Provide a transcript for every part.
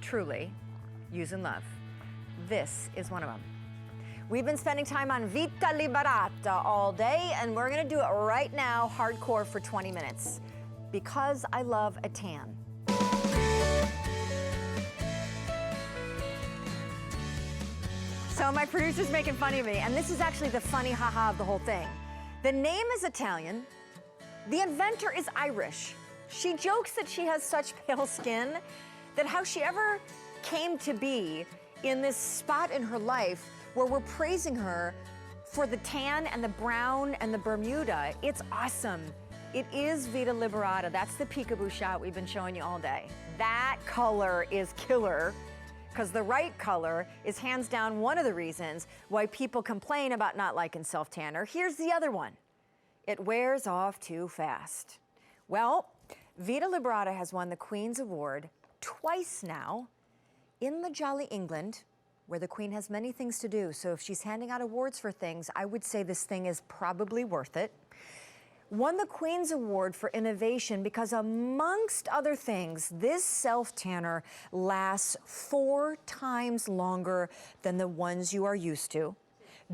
truly use and love. This is one of them. We've been spending time on Vita Liberata all day, and we're gonna do it right now, hardcore for 20 minutes, because I love a tan. So my producer's making fun of me, and this is actually the funny haha of the whole thing. The name is Italian. The inventor is Irish. She jokes that she has such pale skin that how she ever came to be in this spot in her life where we're praising her for the tan and the brown and the Bermuda. It's awesome. It is Vita Liberata. That's the peekaboo shot we've been showing you all day. That color is killer, because the right color is hands down one of the reasons why people complain about not liking self-tanner. Here's the other one. It wears off too fast. Well, Vita Liberata has won the Queen's Award twice now in the jolly England, where the Queen has many things to do. So if she's handing out awards for things, I would say this thing is probably worth it. Won the Queen's Award for innovation because, amongst other things, this self-tanner lasts 4 times longer than the ones you are used to,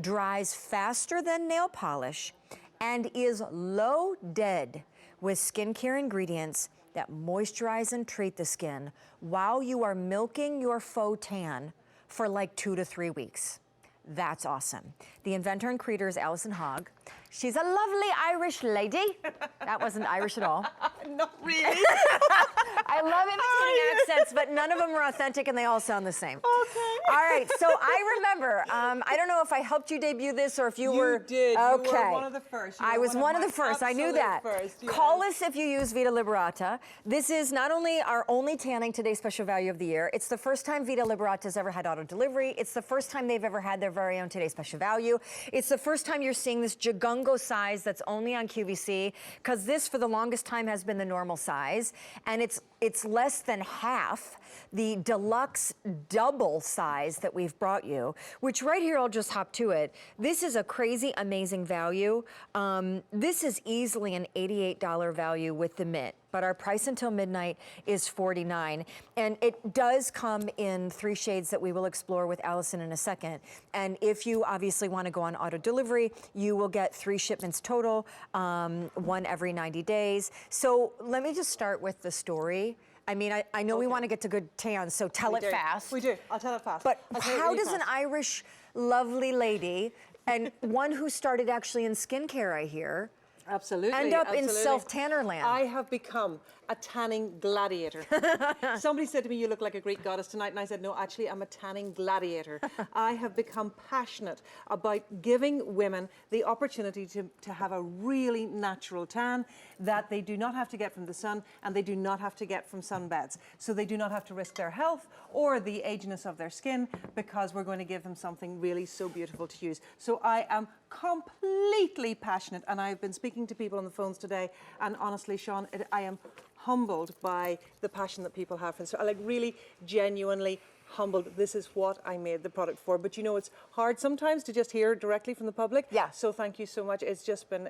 dries faster than nail polish, and is loaded with skincare ingredients that moisturize and treat the skin while you are milking your faux tan for like 2 to 3 weeks. That's awesome. The inventor and creator is Alison Hogg. She's a lovely Irish lady. That wasn't Irish at all. Not really. I love imitating accents, but none of them are authentic and they all sound the same. Okay. All right, so I remember, I don't know if I helped you debut this or if you were... You did. Okay. You were one of the first. I was one of the first. I knew that. First, yes. Call us if you use Vita Liberata. This is not only our only tanning Today Special Value of the year, it's the first time Vita Liberata's ever had auto delivery. It's the first time they've ever had their very own Today Special Value. It's the first time you're seeing this Jagungo size that's only on QVC, because this for the longest time has been the normal size, and it's less than half the deluxe double size that we've brought you, which right here, I'll just hop to it. This is a crazy, amazing value. This is easily an $88 value with the mitt, but our price until midnight is $49. And it does come in 3 shades that we will explore with Alison in a second. And if you obviously want to go on auto delivery, you will get 3 shipments total, 1 every 90 days. So let me just start with the story. I mean, I know we want to get to good tans, so tell it fast. We do. I'll tell it fast. But how does an Irish lovely lady, and one who started actually in skincare, I hear, Absolutely. end up in self-tanner land? I have become a tanning gladiator. Somebody said to me, you look like a Greek goddess tonight, and I said, no, actually, I'm a tanning gladiator. I have become passionate about giving women the opportunity to have a really natural tan that they do not have to get from the sun, and they do not have to get from sunbeds. So they do not have to risk their health or the ageness of their skin, because we're going to give them something really so beautiful to use. So I am completely passionate, and I've been speaking to people on the phones today, and honestly, Shawn, I am humbled by the passion that people have. And so I really genuinely humbled. This is what I made the product for. But you know, it's hard sometimes to just hear directly from the public. Yeah. So thank you so much. It's just been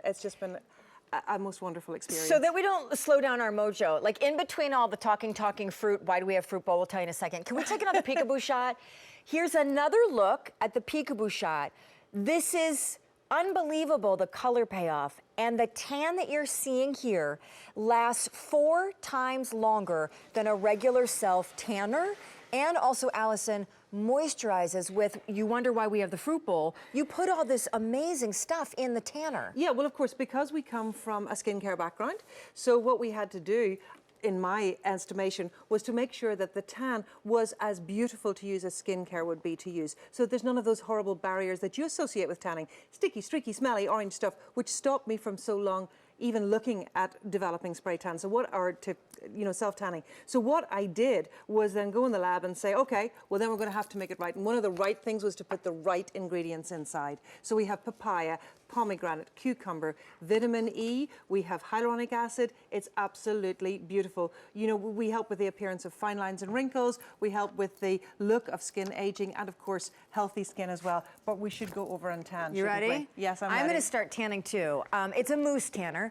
a most wonderful experience. So that we don't slow down our mojo, like in between all the talking fruit, why do we have fruit bowl? We'll tell you in a second. Can we take another peekaboo shot? Here's another look at the peekaboo shot. This is unbelievable, the color payoff. And the tan that you're seeing here lasts 4 times longer than a regular self-tanner. And also, Alison, moisturizes with, you wonder why we have the fruit bowl. You put all this amazing stuff in the tanner. Yeah, well, of course, because we come from a skincare background. So what we had to do, in my estimation, was to make sure that the tan was as beautiful to use as skincare would be to use. So there's none of those horrible barriers that you associate with tanning. Sticky, streaky, smelly, orange stuff, which stopped me from so long even looking at developing spray tan, self-tanning. So what I did was then go in the lab and say, okay, well then we're going to have to make it right. And one of the right things was to put the right ingredients inside. So we have papaya, pomegranate, cucumber, vitamin E, we have hyaluronic acid. It's absolutely beautiful. You know, we help with the appearance of fine lines and wrinkles, we help with the look of skin aging, and of course, healthy skin as well. But we should go over and tan. You ready? Yes, I'm ready. I'm going to start tanning too. It's a mousse tanner.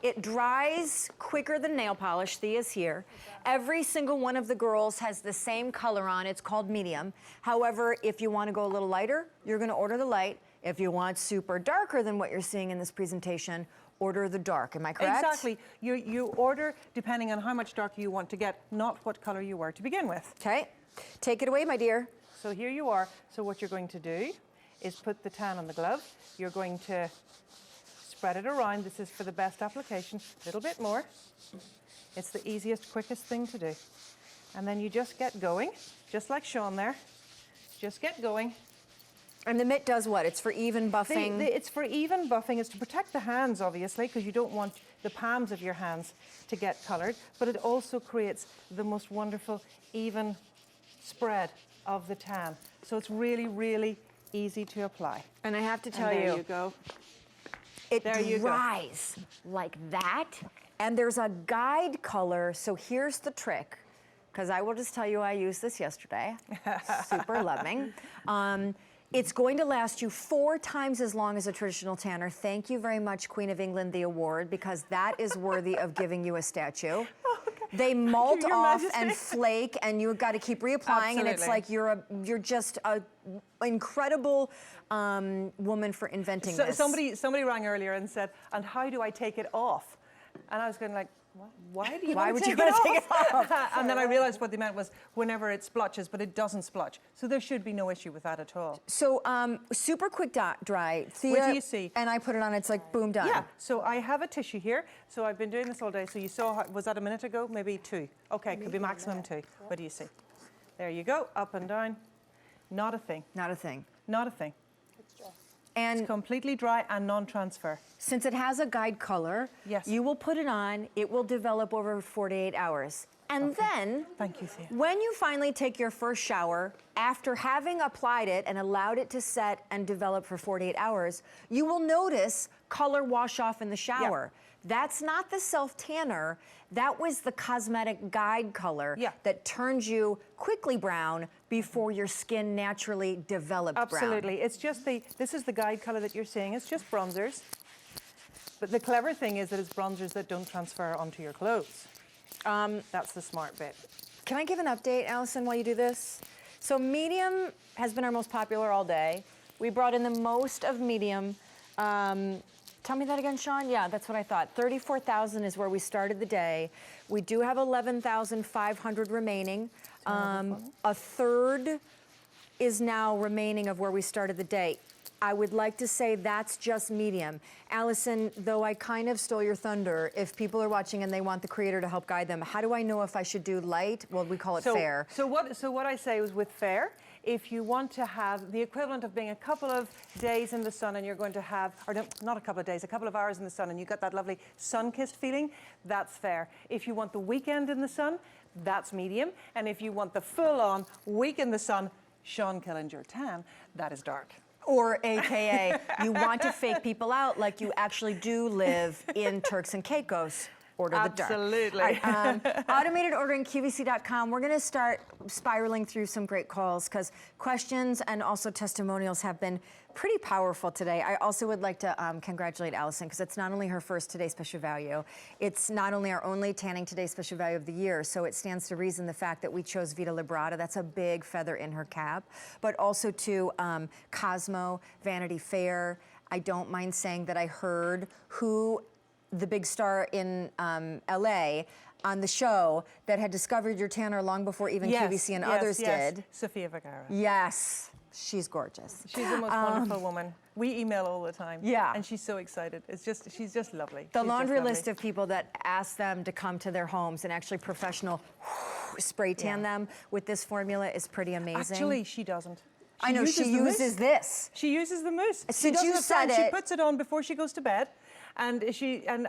It dries quicker than nail polish. Thea's here. Every single one of the girls has the same color on. It's called medium. However, if you want to go a little lighter, you're going to order the light. If you want super darker than what you're seeing in this presentation, order the dark. Am I correct? Exactly. You order depending on how much darker you want to get, not what color you were to begin with. Okay. Take it away, my dear. So here you are. So what you're going to do is put the tan on the glove. You're going to spread it around. This is for the best application. A little bit more. It's the easiest, quickest thing to do. And then you just get going, just like Shawn there. Just get going. And the mitt does what? It's for even buffing? It's for even buffing. It's to protect the hands, obviously, because you don't want the palms of your hands to get colored. But it also creates the most wonderful, even spread of the tan. So it's really, really easy to apply. And I have to tell There you, you go. it There you go. dries like that. And there's a guide color. So here's the trick, because I will just tell you I used this yesterday. Super loving. It's going to last you 4 times as long as a traditional tanner. Thank you very much, Queen of England, the award, because that is worthy of giving you a statue. They molt Your off Majesty. and flake, and you've got to keep reapplying, and it's Absolutely. like you're just a incredible woman for inventing this. Somebody rang earlier and said, "And how do I take it off?" And I was going like, "Why do you Why want would to you take it wanna take off?" it And then I realized what they meant was whenever it splotches, but it doesn't splotch. So there should be no issue with that at all. So super quick dry. Thea, What do you see? And I put it on. It's like boom, done. Yeah, so I have a tissue here. So I've been doing this all day. So you saw, was that a minute ago? Maybe 2. Okay, could be maximum 2. What do you see? There you go, up and down. Not a thing, Not a thing. not a thing. And It's completely dry and non-transfer. since it has a guide color, Yes. you will put it on. It will develop over 48 hours. And then, Thank you, Thea. when you finally take your first shower, after having applied it and allowed it to set and develop for 48 hours, you will notice color wash off in the shower. That's not the self-tanner. That was the cosmetic guide color Yeah. that turns you quickly brown before your skin naturally developed brown. Absolutely. It's just this is the guide color that you're seeing. It's just bronzers. But the clever thing is that it's bronzers that don't transfer onto your clothes. That's the smart bit. Can I give an update, Allison, while you do this? So medium has been our most popular all day. We brought in the most of medium. Tell me that again, Shawn? Yeah, that's what I thought. 34,000 is where we started the day. We do have 11,500 remaining. A third is now remaining of where we started the day. I would like to say that's just medium. Allison, though I kind of stole your thunder, if people are watching and they want the creator to help guide them, how do I know if I should do light? Well, we call it fair. So what I say is with fair, if you want to have the equivalent of being a couple of days in the sun and you're going to have, or no, not a couple of days, a couple of hours in the sun and you got that lovely sun-kissed feeling, that's fair. If you want the weekend in the sun, that's medium. And if you want the full-on week in the sun, Shawn Killinger tan, that is dark. Or AKA, you want to fake people out like you actually do live in Turks and Caicos. Order the dark. Absolutely. All right, automated ordering, QVC.com. We're going to start spiraling through some great calls because questions and also testimonials have been pretty powerful today. I also would like to congratulate Allison because it's not only her first Today Special Value, it's not only our only Tanning Today Special Value of the year, so it stands to reason the fact that we chose Vita Liberata. That's a big feather in her cap. But also to Cosmo, Vanity Fair. I don't mind saying that I heard who the big star in LA on the show that had discovered your tanner long before even QVC and others did. Sofia Vergara. Yes, she's gorgeous. She's the most wonderful woman. We email all the time. Yeah. And she's so excited. She's just lovely. The She's laundry just list lovely. of people that ask them to come to their homes and actually professional spray tan them with this formula is pretty amazing. Actually, she doesn't. I know, she the uses mousse. this. She uses the mousse. Since She doesn't you have said time. She it- puts it on before she goes to bed. And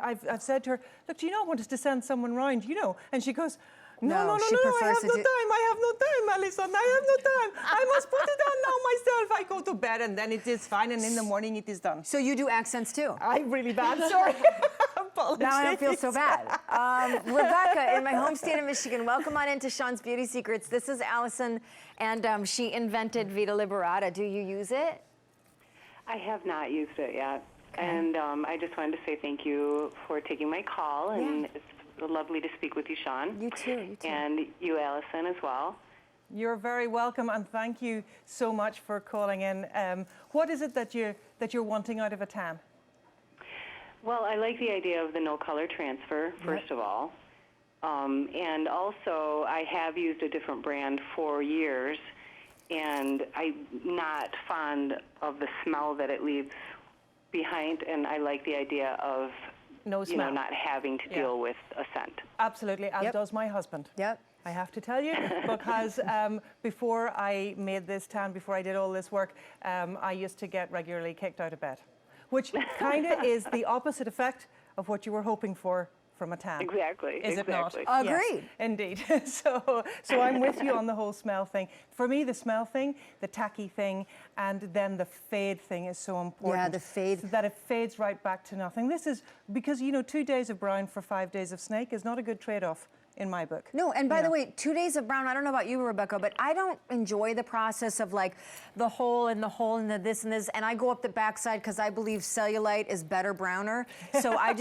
I've said to her, look, do you not want us to send someone round, you know? And she goes, no, No, she I prefers have to no do- time, I have no time, Alison, I have no time. I must put it on now myself. I go to bed and then it is fine and in the morning it is done. So you do accents too? I'm really bad, sorry. Apologies. Now I don't feel so bad. Rebecca, in my home state of Michigan, welcome on into Shawn's Beauty Secrets. This is Allison, and she invented Vita Liberata. Do you use it? I have not used it yet. And I just wanted to say thank you for taking my call, and it's lovely to speak with you, Shawn. You too, you too. And you, Allison, as well. You're very welcome, and thank you so much for calling in. What is it that you're wanting out of a tan? Well, I like the idea of the no color transfer, first of all. And also, I have used a different brand for years, and I'm not fond of the smell that it leaves behind, and I like the idea of No smell. not having to deal with a scent. Absolutely, as does my husband. Yep. I have to tell you, because before I made this tan, before I did all this work, I used to get regularly kicked out of bed, which kind of is the opposite effect of what you were hoping for from a tan. Exactly. Is it not? Agreed. Yes, indeed. So I'm with you on the whole smell thing. For me, the smell thing, the tacky thing, and then the fade thing is so important. Yeah, the fade. So that it fades right back to nothing. This is because, 2 days of brown for 5 days of snake is not a good trade-off in my book. No, and by the way, 2 days of brown, I don't know about you, Rebecca, but I don't enjoy the process of like the hole and the this and this, and I go up the backside because I believe cellulite is better browner. So I just